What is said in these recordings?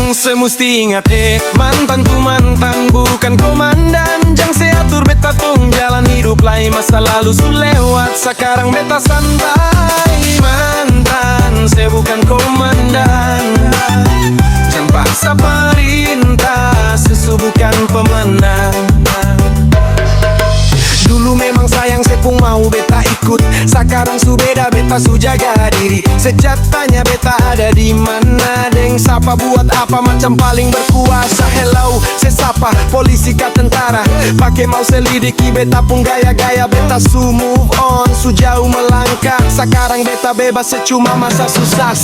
sayang, semesti ingat mantan tu mantan bukan komandan. Jang seatur beta tung jalan hidup lain. Masa lalu su lewat, sekarang beta santai. Mantan, saya bukan komandan. Jangan paksa perintah, sesu bukan pemenang. Dulu memang sayang sepung mau beta ikut, sekarang su beda beta su jaga diri. Sejatanya beta ada di mana, deng sapa buat apa macam paling berkuasa. Hello, sesapa polisi ka tentara, pakai mau selidiki beta pun gaya-gaya. Beta su move on, su jauh melangkah. Sekarang beta bebas secuma masa susah.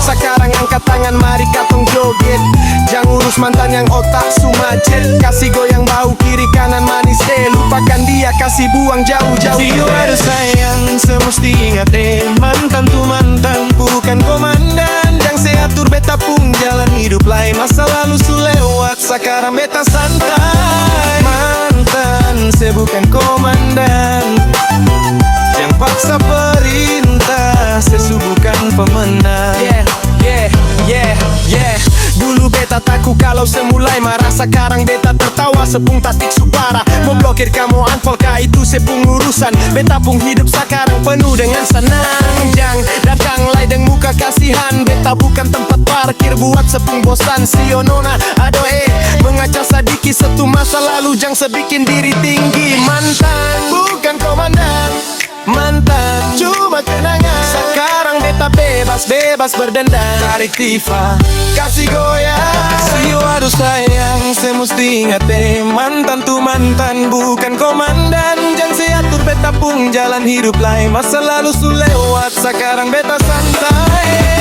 Sekarang angkat tangan mari katong joget. Jangan urus mantan yang otak su macet. Kasih goyang bau kiri kanan manis lupakan dia, kasih buang jauh-jauh. Aduh sayang, semesti ingat mantan tu mantan bukan komandan. Yang seatur beta pun jalan hidup lain. Masa lalu su lewat, sekarang beta santai. Mantan, saya bukan komandan. Yang paksa perintah, saya bukan pemenang. Dulu beta takut kalau semulai marah, sekarang beta tertawa sepung tatik supara. Mau blokir kamu unfollow kah itu sepung urusan. Beta pun hidup sekarang penuh dengan senang. Jang datang lai deng muka kasihan. Beta bukan tempat parkir buat sepung bosan. Sionona aduh mengaca sadiki setu masa lalu. Jang sebikin diri tinggi. Mantan bukan komandan, mantan cuma kenangan. Sekarang beta bebas berdendam. Tarik tifa, kasih goyang. Aduh sayang, saya mesti ingat mantan tu mantan bukan komandan. Jangan seatur beta pun jalan hidup lain. Masa lalu su lewat, sekarang beta santai.